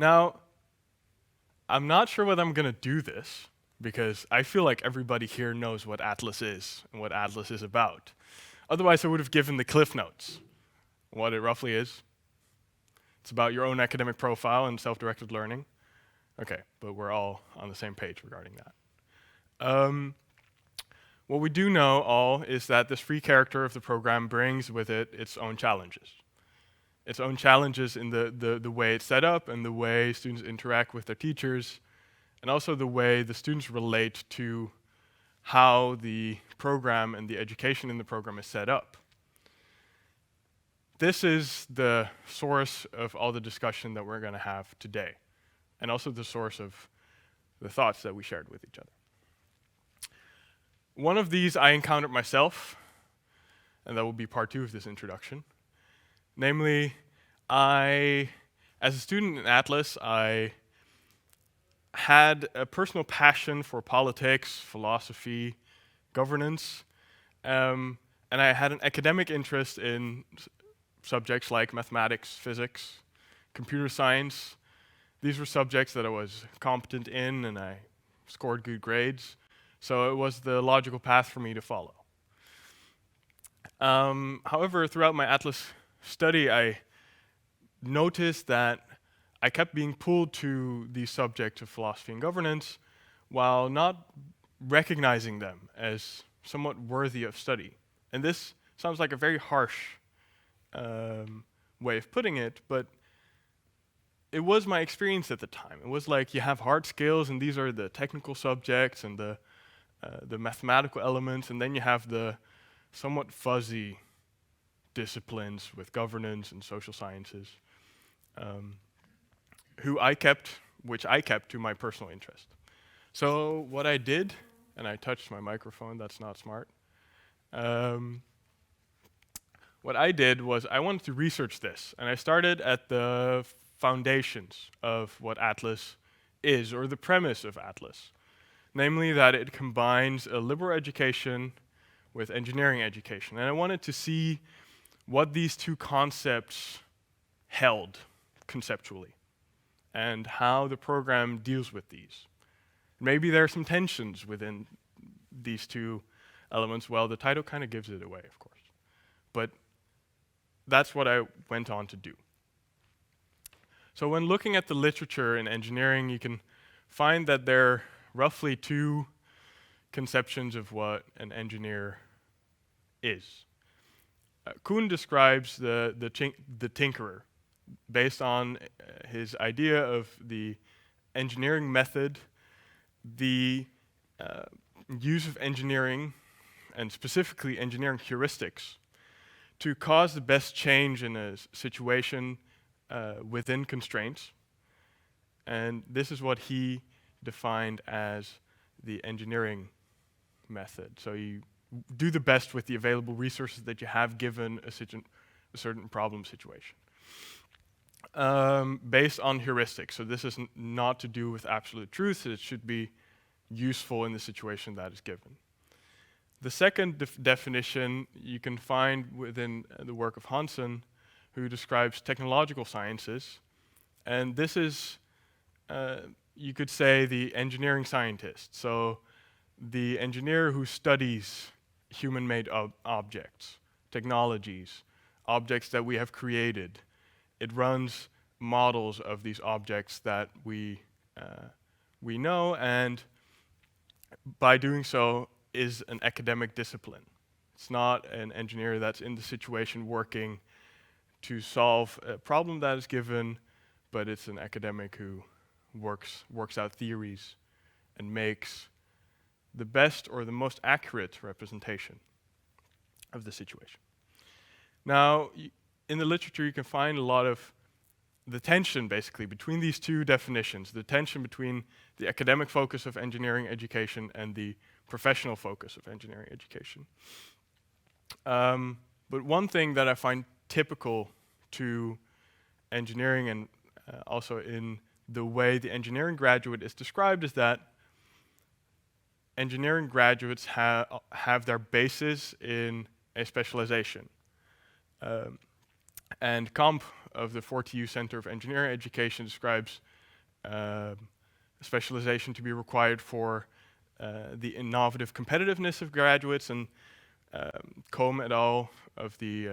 Now, I'm not sure whether I'm going to do this because I feel like everybody here knows what Atlas is and what Atlas is about. Otherwise, I would have given the Cliff Notes, what it roughly is. It's about your own academic profile and self-directed learning. Okay, but we're all on the same page regarding that. What we do know all is that this free character of the program brings with it its own challenges. Its own challenges in the way it's set up and the way students interact with their teachers, and also the way the students relate to how the program and the education in the program is set up. This is the source of all the discussion that we're going to have today, and also the source of the thoughts that we shared with each other. One of these I encountered myself, and that will be part 2 of this introduction. Namely, as a student in Atlas, I had a personal passion for politics, philosophy, governance, and I had an academic interest in subjects like mathematics, physics, computer science. These were subjects that I was competent in, and I scored good grades, so it was the logical path for me to follow. However, throughout my Atlas study, I noticed that I kept being pulled to these subjects of philosophy and governance while not recognizing them as somewhat worthy of study. And this sounds like a very harsh way of putting it, but it was my experience at the time. It was like you have hard skills, and these are the technical subjects and the mathematical elements, and then you have the somewhat fuzzy disciplines with governance and social sciences, which I kept to my personal interest. So what I did, and I touched my microphone, that's not smart. What I did was I wanted to research this, and I started at the foundations of what Atlas is, or the premise of Atlas. Namely that it combines a liberal education with engineering education. And I wanted to see what these two concepts held conceptually and how the program deals with these. Maybe there are some tensions within these two elements. Well, the title kind of gives it away, of course. But that's what I went on to do. So when looking at the literature in engineering, you can find that there are roughly 2 conceptions of what an engineer is. Kuhn describes the tinkerer based on his idea of the engineering method, the use of engineering, and specifically engineering heuristics, to cause the best change in a situation within constraints. And this is what he defined as the engineering method. So you do the best with the available resources that you have given a certain problem situation. Based on heuristics. So this is not to do with absolute truth. It should be useful in the situation that is given. The second definition you can find within the work of Hansen, who describes technological sciences. And this is, you could say, the engineering scientist. So the engineer who studies human-made objects, technologies, objects that we have created. It runs models of these objects that we know, and by doing so is an academic discipline. It's not an engineer that's in the situation working to solve a problem that is given, but it's an academic who works out theories and makes the best or the most accurate representation of the situation. Now, in the literature you can find a lot of the tension basically between these 2 definitions, the tension between the academic focus of engineering education and the professional focus of engineering education. But one thing that I find typical to engineering and also in the way the engineering graduate is described is that engineering graduates have their basis in a specialization. And Kamp of the 4TU Center of Engineering Education describes specialization to be required for the innovative competitiveness of graduates, and Combe et al. Of the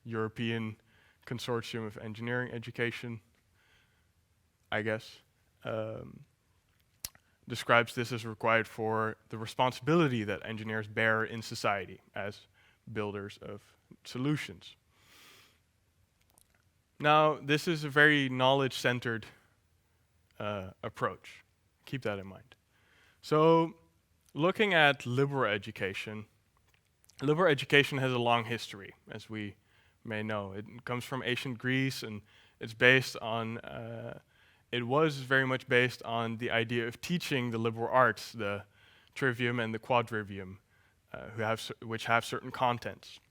European Consortium of Engineering Education, I guess, describes this as required for the responsibility that engineers bear in society as builders of solutions. Now, this is a very knowledge-centered approach. Keep that in mind. So, looking at liberal education has a long history, as we may know. It comes from ancient Greece, and it's based on, it was very much based on the idea of teaching the liberal arts, the trivium and the quadrivium, which have certain contents.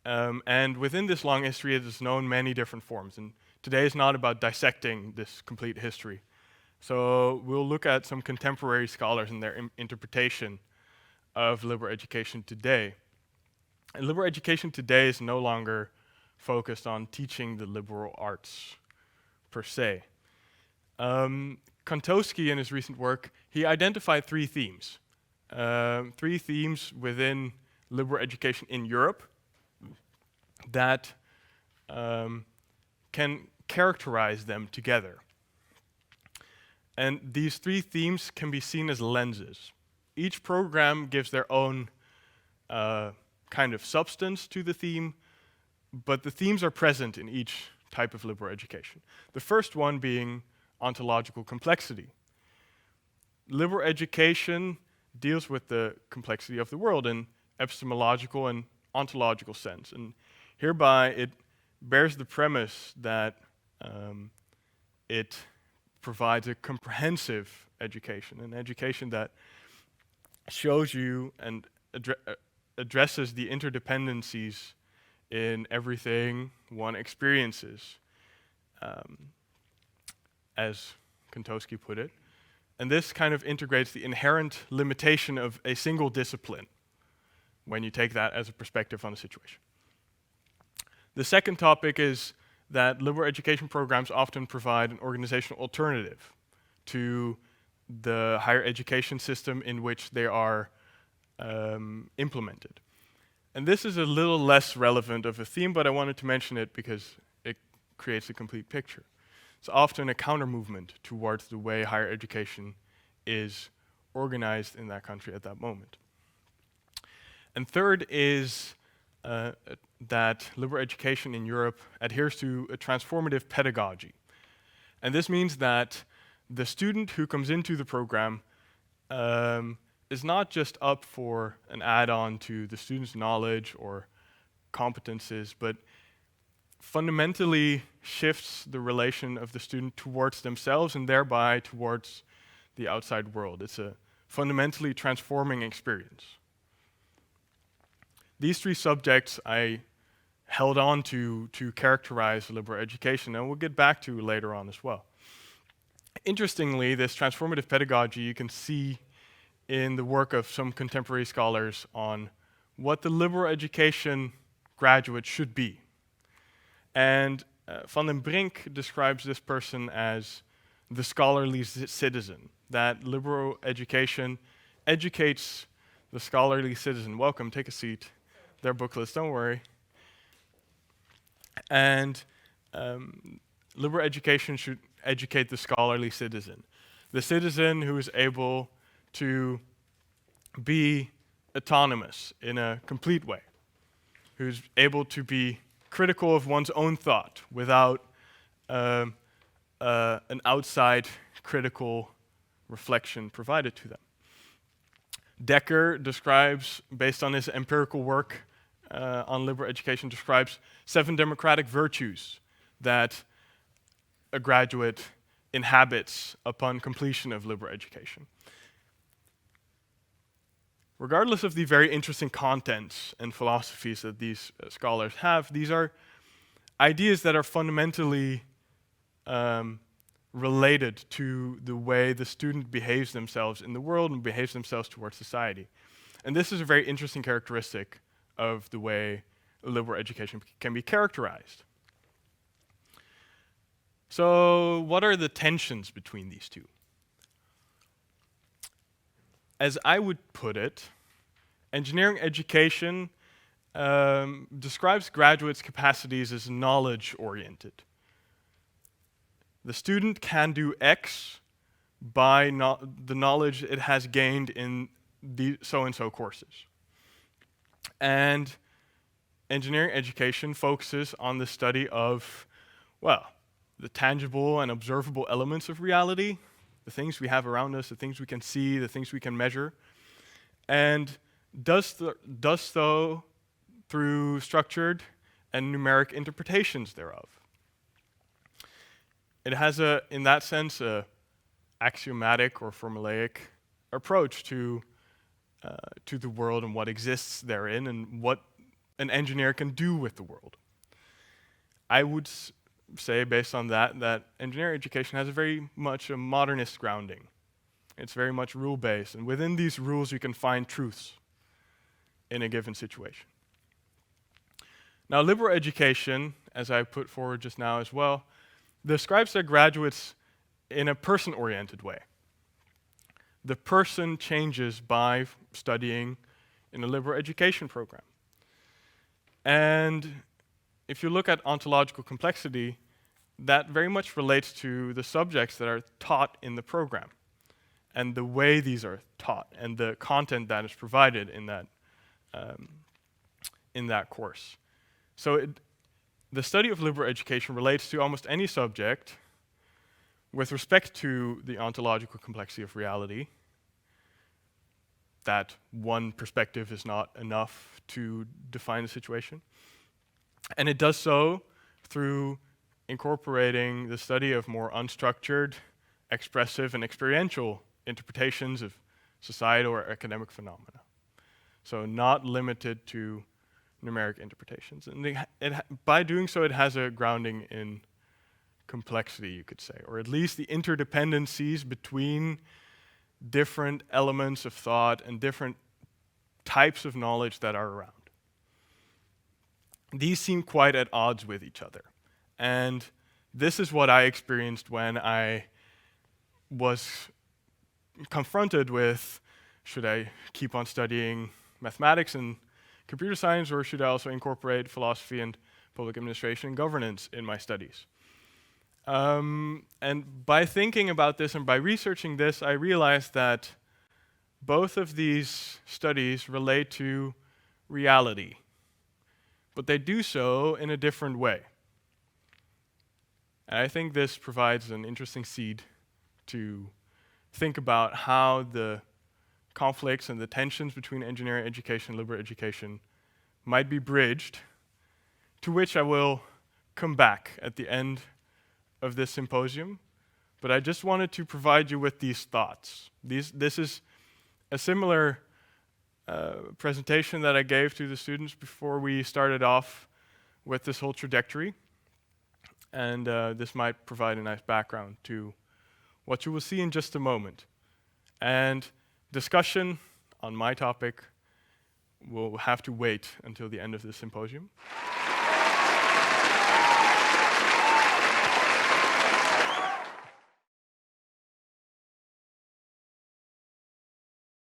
And within this long history, it has known many different forms. And today is not about dissecting this complete history. So we'll look at some contemporary scholars and their interpretation of liberal education today. And liberal education today is no longer focused on teaching the liberal arts per se. Kontowski, in his recent work, he identified three themes within liberal education in Europe that can characterize them together. And these three themes can be seen as lenses. Each program gives their own kind of substance to the theme, but the themes are present in each type of liberal education. The first one being ontological complexity. Liberal education deals with the complexity of the world in epistemological and ontological sense, and hereby it bears the premise that it provides a comprehensive education, an education that shows you and addresses the interdependencies in everything one experiences, as Kontowski put it. And this kind of integrates the inherent limitation of a single discipline when you take that as a perspective on a situation. The second topic is that liberal education programs often provide an organizational alternative to the higher education system in which they are implemented. And this is a little less relevant of a theme, but I wanted to mention it because it creates a complete picture. It's often a counter-movement towards the way higher education is organized in that country at that moment. And third is that liberal education in Europe adheres to a transformative pedagogy. And this means that the student who comes into the program is not just up for an add-on to the student's knowledge or competences, but fundamentally shifts the relation of the student towards themselves and thereby towards the outside world. It's a fundamentally transforming experience. These three subjects I held on to characterize liberal education, and we'll get back to later on as well. Interestingly, this transformative pedagogy you can see in the work of some contemporary scholars on what the liberal education graduate should be. And Van den Brink describes this person as the scholarly citizen, that liberal education educates the scholarly citizen. Welcome, take a seat. They're booklets, don't worry. And liberal education should educate the scholarly citizen. The citizen who is able to be autonomous in a complete way, who's able to be critical of one's own thought without an outside critical reflection provided to them. Decker describes, based on his empirical work on liberal education, describes 7 democratic virtues that a graduate inhabits upon completion of liberal education. Regardless of the very interesting contents and philosophies that these scholars have, these are ideas that are fundamentally related to the way the student behaves themselves in the world and behaves themselves towards society. And this is a very interesting characteristic of the way liberal education can be characterized. So what are the tensions between these two? As I would put it, engineering education describes graduates' capacities as knowledge-oriented. The student can do X by the knowledge it has gained in the so-and-so courses. And engineering education focuses on the study of, well, the tangible and observable elements of reality, the things we have around us, the things we can see, the things we can measure, and does so through structured and numeric interpretations thereof. It has in that sense, a axiomatic or formulaic approach to the world and what exists therein and what an engineer can do with the world. I would say, based on that, that engineering education has very much a modernist grounding. It's very much rule-based, and within these rules you can find truths in a given situation. Now, liberal education, as I put forward just now as well, describes their graduates in a person-oriented way. The person changes by studying in a liberal education program. And if you look at ontological complexity, that very much relates to the subjects that are taught in the program and the way these are taught and the content that is provided in that course. So the study of liberal education relates to almost any subject with respect to the ontological complexity of reality, that one perspective is not enough to define the situation. And it does so through incorporating the study of more unstructured, expressive, and experiential interpretations of societal or academic phenomena. So not limited to numeric interpretations. And by doing so, it has a grounding in complexity, you could say, or at least the interdependencies between different elements of thought and different types of knowledge that are around. These seem quite at odds with each other. And this is what I experienced when I was confronted with, should I keep on studying mathematics and computer science, or should I also incorporate philosophy and public administration and governance in my studies? And by thinking about this and by researching this, I realized that both of these studies relate to reality, but they do so in a different way. And I think this provides an interesting seed to think about how the conflicts and the tensions between engineering education and liberal education might be bridged, to which I will come back at the end of this symposium. But I just wanted to provide you with these thoughts. This is a similar presentation that I gave to the students before we started off with this whole trajectory. And this might provide a nice background to what you will see in just a moment. And discussion on my topic will have to wait until the end of the symposium.